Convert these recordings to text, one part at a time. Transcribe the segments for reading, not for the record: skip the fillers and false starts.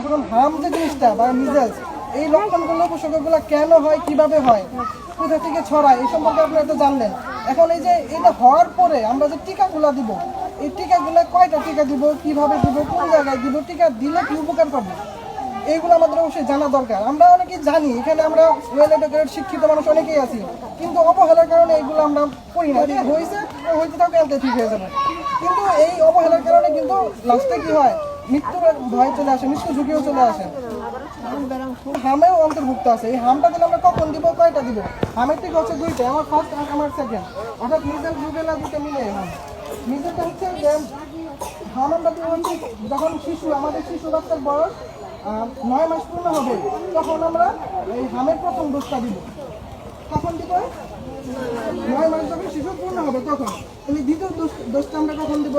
সর্বপ্রথম হাম যে জিনিসটা বা মিজেলস, এই লক্ষণগুলো উপসর্গগুলো কেন হয়, কিভাবে হয়, কোথা থেকে ছড়ায়, এই সম্পর্কে আপনারা তো জানলেন। এখন এই যে এটা হওয়ার পরে আমরা যে টিকাগুলো দিব, এই টিকাগুলো কয়টা টিকা দিব, কিভাবে দিব, কোন জায়গায় দিব, টিকা দিলে কি উপকার পাবো, এইগুলো আমাদের অবশ্যই জানা দরকার। আমরা অনেকেই জানি, এখানে আমরা ওয়েল এডুকেটেড শিক্ষিত মানুষ অনেকেই আছি, কিন্তু অবহেলার কারণে এইগুলো আমরা করি না। হয়েছে হইতে থাকবে, এতে ঠিক হয়ে যাবে। কিন্তু এই অবহেলার কারণে কিন্তু লাস্টে কি হয়, মৃত্যুর ভয় চলে আসে, মৃত্যু ঝুঁকিও চলে আসে। হামেও অন্তর্ভুক্ত আছে। এই হামটা দিলে আমরা কখন দিব, কয়টা দিব? হামের ঠিক হচ্ছে দুইটা, আমার ফার্স্ট আর আমার সেকেন্ড, অর্থাৎ মিজেল রুবেলা দুটো মিলে হাম। মিজেলটা হচ্ছে যে হাম আমরা দিব হচ্ছে যখন আমাদের শিশু বাচ্চার বয়স 9 মাস পূর্ণ হবে, তখন আমরা এই হামের প্রথম ডোজটা দিব। কখন দিব? 9 মাস যখন শিশু পূর্ণ হবে তখন। তাহলে দ্বিতীয় ডোজটা আমরা কখন দিব?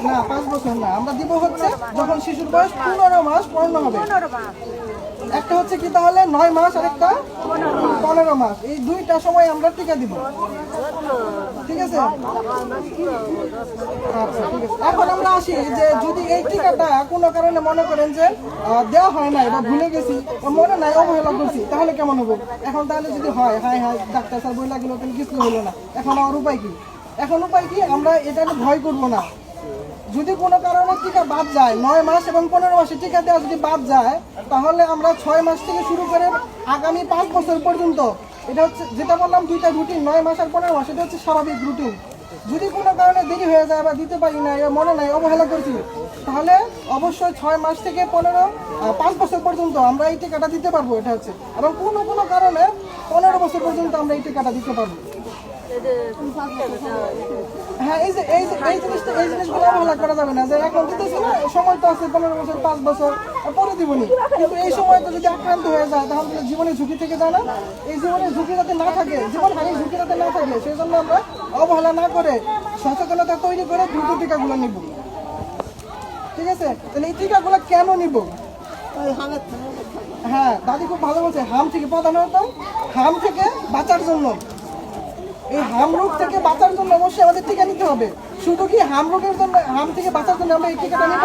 না, 5 বছর না, আমরা দিব হচ্ছে যখন শিশুর বয়স 15 মাস পূর্ণ হবে। একটা হচ্ছে কি তাহলে 9 মাস আর একটা 15 মাস, এই দুইটা সময় আমরা টিকা দিব। ঠিক আছে? আচ্ছা, ঠিক আছে। এখন আমরা আসি যে যদি এই টিকাটা কোনো কারণে মনে করেন যে দেওয়া হয় নাই বা ভুলে গেছি, মনে নাই, অবহেলা করছি, তাহলে কেমন হবো? এখন তাহলে যদি হয়, হাই হাই ডাক্তার স্যার বই লাগলো, তাহলে কিছু হলো না, এখন আমার উপায় কি? এখন উপায় কি? আমরা এটা ভয় করবো না। যদি কোনো কারণে টিকা বাদ যায়, 9 মাস এবং 15 মাসে টিকা দেওয়া যদি বাদ যায়, তাহলে আমরা 6 মাস থেকে শুরু করে আগামী 5 বছর পর্যন্ত, এটা হচ্ছে যেটা বললাম দুইটা রুটিন, 9 মাস আর 15 মাস, এটা হচ্ছে স্বাভাবিক রুটিন। যদি কোনো কারণে দেরি হয়ে যায় বা দিতে পারি না, মনে নাই, অবহেলা করছি, তাহলে অবশ্যই 6 মাস থেকে 5 বছর পর্যন্ত আমরা এই টিকাটা দিতে পারবো। এটা হচ্ছে, এবং কোনো কারণে 15 বছর পর্যন্ত আমরা এই টিকাটা দিতে পারবো। হ্যাঁ, এই জিনিসগুলো অবহেলা করা যাবে না, যে এখন দিতেছি না, সময় তো আছে 15 বছর, 5 বছর পরে দিবনি, কিন্তু এই সময় তো যদি আক্রান্ত হয়ে যায়, তাহলে জীবনের ঝুঁকি থেকে যায় না। এই জীবনের ঝুঁকি যাতে না থাকে, জীবন হানির ঝুঁকি যাতে না থাকে, সেই জন্য আমরা অবহেলা না করে সচেতনতা তৈরি করে দ্রুত টিকাগুলো নিব। ঠিক আছে? তাহলে এই টিকাগুলো কেন নিব? হ্যাঁ, দাদি খুব ভালো বলছে, হাম থেকে, প্রধানত হাম থেকে বাঁচার জন্য। এই হাম রোগ থেকে বাঁচার জন্য অবশ্যই আমাদের টিকা নিতে হবে। শুধু কি হাম রোগের জন্য, হাম থেকে বাঁচার জন্য আমরা এই টিকাটা নিব?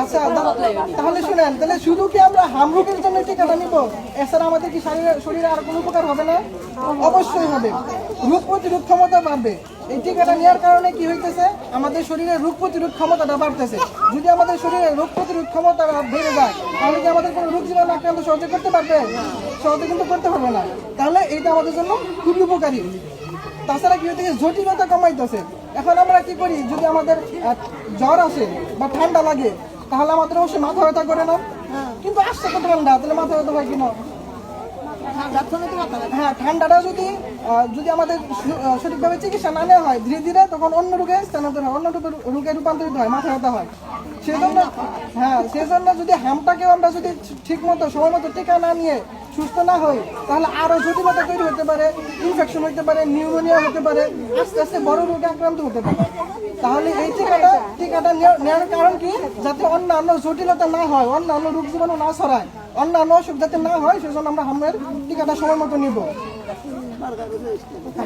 আচ্ছা, তাহলে শুনেন, তাহলে শুধু কি আমরা হাম রোগের জন্য টিকাটা নিব? এছাড়া আমাদের কি শরীরে আর কোনো উপকার হবে না? অবশ্যই হবে। রোগ প্রতিরোধ ক্ষমতা বাড়বে। এই টিকাটা নেওয়ার কারণে কি হইতেছে, আমাদের শরীরের রোগ প্রতিরোধ ক্ষমতাটা বাড়তেছে। যদি আমাদের শরীরে রোগ প্রতিরোধ ক্ষমতা বেড়ে যায়, তাহলে কি আমাদের কোনো রোগ জীবাণু আক্রান্ত সহজে করতে পারবে? সহজে কিন্তু করতে পারবে না। তাহলে এইটা আমাদের জন্য খুবই উপকারী। তাছাড়া কি হইতেছে, জটিলতা কমাইতেছে। এখন আমরা কি করি, যদি আমাদের জ্বর আসে বা ঠান্ডা লাগে, তাহলে আমাদের অবশ্যই মাথা ব্যথা করে না? কিন্তু আসছে তো ঠান্ডা, তাহলে মাথা ব্যথা হয় কিনা? হ্যাঁ, ঠান্ডাটা যদি আমাদের সঠিকভাবে চিকিৎসা না নেওয়া হয়, ধীরে ধীরে তখন অন্য রোগে স্থানান্তর হয়, অন্য রোগে রূপান্তরিত হয়, মাথা ব্যথা হয়। সেজন্য যদি হামটাকেও আমরা যদি ঠিক মতো সময় মতো টিকা না নিয়ে সুস্থ না হই, তাহলে আরো জটিলতা তৈরি হতে পারে, ইনফেকশন হতে পারে, নিউমোনিয়া হতে পারে, আস্তে আস্তে বড় রোগে আক্রান্ত হতে পারে। তাহলে এই টিকাটা নেওয়ার কারণ কি, যাতে অন্যান্য জটিলতা না হয়, অন্যান্য রোগ জীবাণু না ছড়ায়, অন্যান্য অসুখ যাতে না হয়, সেজন্য আমরা হামের টিকাটা সময় মতো নিব।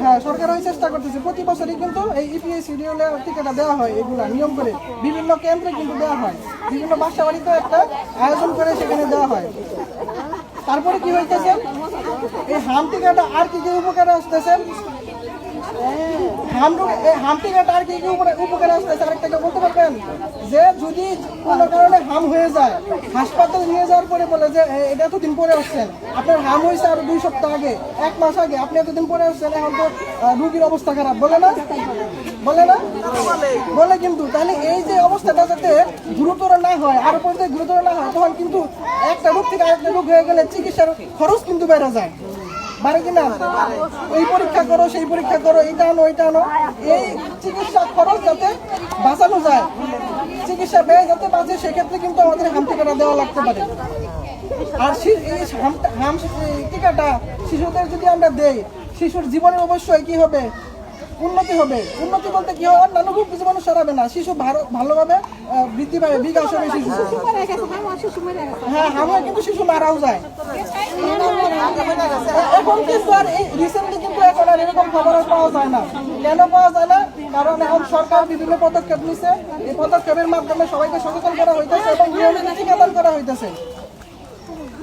হ্যাঁ, সরকার ওই চেষ্টা করতেছে, প্রতি বছরই কিন্তু এই ইপিআই শিডিউলে টিকাটা দেওয়া হয়, এগুলা নিয়ম করে বিভিন্ন কেন্দ্রে কিন্তু দেওয়া হয়, বিভিন্ন বাসা বাড়িতে একটা আয়োজন করে সেখানে দেওয়া হয়। তারপরে কি হইতেছে, এই হাম টিকাটা আর কি উপকারে আসতেছে, হাম টিকাটা আর কি উপকারে আসতেছে আরেকটাকে বলতে পারবেন? যে যদি কোনো কারণে হাম হয়ে যায়, হাসপাতালে নিয়ে যাওয়ার পরে বলে যে এটা এতদিন পরে আসছেন, আপনার হাম হয়েছে আরো 2 সপ্তাহ আগে, 1 মাস আগে, আপনি এতদিন পরে আসছেন, এখন তো রুগীর অবস্থা খারাপ, বলে না? বলে কিন্তু। তাহলে এই যে অবস্থাটা যাতে গুরুতর না হয়, আরো পর্যায়ে গুরুতর না হয়, তখন কিন্তু একটা রোগ থেকে আরেকটা রোগ হয়ে গেলে চিকিৎসার খরচ কিন্তু বেড়ে যায়, বাড়ে কিনা? এই পরীক্ষা করো, সেই পরীক্ষা করো, এইটা আনো, ওইটা আনো, এই চিকিৎসা খরচ যাতে বাঁচানো যায়, চিকিৎসা ব্যয় যাতে বাঁচে, সেক্ষেত্রে কিন্তু আমাদের হাম টিকাটা দেওয়া লাগতে পারে। আর এই হাম টিকাটা শিশুদের যদি আমরা দেই, শিশুর জীবনের অবশ্যই কি হবে, উন্নতি হবে। উন্নতি বলতে কি হয়, অন্যান্য রোগ জীবাণু সরাবে না, শিশু ভালোভাবে বৃদ্ধি পাবে, বিকাশ হবে শিশু। হ্যাঁ, হামে কিন্তু শিশু মারাও যায়। এখন কিন্তু আর এই রিসেন্টলি কিন্তু এখন আর এরকম খবর আর পাওয়া যায় না। কেন পাওয়া যায় না? কারণ এখন সরকার বিভিন্ন পদক্ষেপ নিছে, এই পদক্ষেপের মাধ্যমে সবাইকে সচেতন করা হইতেছে এবং নিয়মিত টিকাদান করা হইতেছে।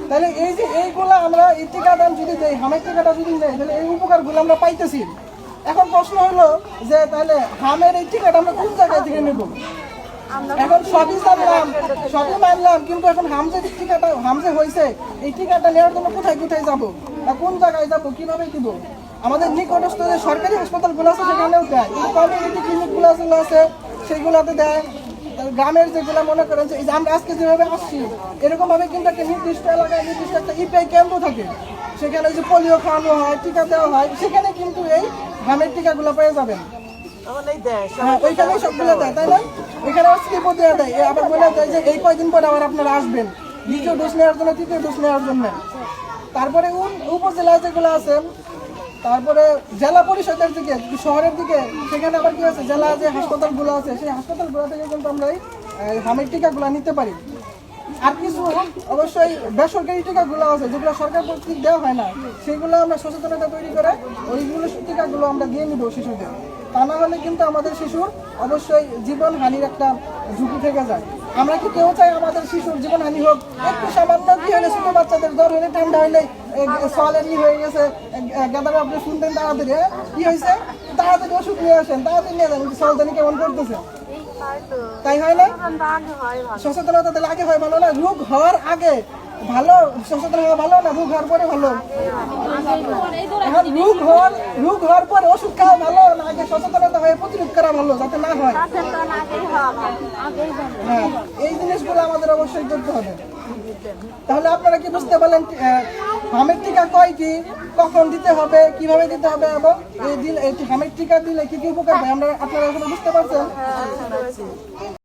তাহলে এই যে এইগুলা আমরা এই টিকাদান যদি দেই, হামের টিকাটা যদি দেই, তাহলে এই উপকারগুলো আমরা পাইতেছি। এখন প্রশ্ন হলো যে তাহলে হামের এই টিকাটা আমরা কোন জায়গায় থেকে নেব? এখন সবই জানলাম, সবই মানলাম, কিন্তু এখন হামজে হয়েছে, এই টিকাটা নেওয়ার জন্য কোথায় কোথায় যাবো, কোন জায়গায় যাবো, কিভাবে দিব? আমাদের নিকটস্থ যে সরকারি হাসপাতালগুলো আছে সেখানেও দেয়, কমিউনিটি ক্লিনিকগুলো যেগুলো আছে সেগুলোতে দেয়। গ্রামের যেগুলো মনে করেন যে এই যে আমরা আজকে যেভাবে আসছি এরকম ভাবে কিন্তু একটা নির্দিষ্ট এলাকায় নির্দিষ্ট একটা ইপিআই কেন্দ্র থাকে, সেখানে যে পোলিও খাওয়ানো হয়, টিকা দেওয়া হয়, সেখানে কিন্তু এই হামের টিকাগুলো পেয়ে যাবেন। হ্যাঁ, ওইখানেই সবগুলো দেয়, তাই না? ওইখানে স্লিপও দেওয়া দেয়, আবার বলে দেয় যে এই কয়দিন পরে আবার আপনারা আসবেন দ্বিতীয় ডোজ নেওয়ার জন্য, তৃতীয় ডোজ নেওয়ার জন্য। তারপরে উপজেলা যেগুলো আছে, তারপরে জেলা পরিষদের দিকে, শহরের দিকে, সেখানে আবার কি আছে, জেলা যে হাসপাতালগুলো আছে সেই হাসপাতালগুলো থেকে কিন্তু আমরা এই হামের টিকাগুলো নিতে পারি। আর কিছু অবশ্যই বেসরকারি টিকাগুলো আছে যেগুলো সরকার কর্তৃক দেওয়া হয় না, সেগুলো আমরা সচেতনতা তৈরি করে ওইগুলো টিকাগুলো আমরা দিয়ে নিব শিশুদের। তা না হলে কিন্তু আমাদের শিশুর অবশ্যই জীবনহানির একটা ঝুঁকি থেকে যায়। আমরা কি কেউ চাই আমাদের শিশুর জীবনহানি হোক? একটু সামান্য কি হলে, ছোট বাচ্চাদের জ্বর হলে, ঠান্ডা হলে, সলেনি হয়ে গেছে, গাদারে আপনি শুনতেন তাড়াতাড়ি কি হয়েছে, তাড়াতাড়ি ওষুধ নিয়ে আসেন, তাড়াতাড়ি নিয়ে যান, সলদানি কেমন করতেছে, তাই হয় না? সচেতনতা তাহলে আগে হয় ভালো না? রোগ হওয়ার আগে ভালো সচেতন হওয়া ভালো না রোগ হওয়ার পরে ভালো? এখন রোগ হওয়ার পরে ওষুধ খাওয়া ভালো না আগে সচেতনতা হয়ে প্রতিরোধ করা ভালো, যাতে না হয়? হ্যাঁ, এই জিনিসগুলো আমাদের অবশ্যই করতে হবে। তাহলে আপনারা কি বুঝতে পারলেন হামের টিকা কয়টি, কখন দিতে হবে, কিভাবে দিতে হবে এবং এই হামের টিকা দিলে কি কি উপকার হয় আপনারা এখন বুঝতে পারছেন?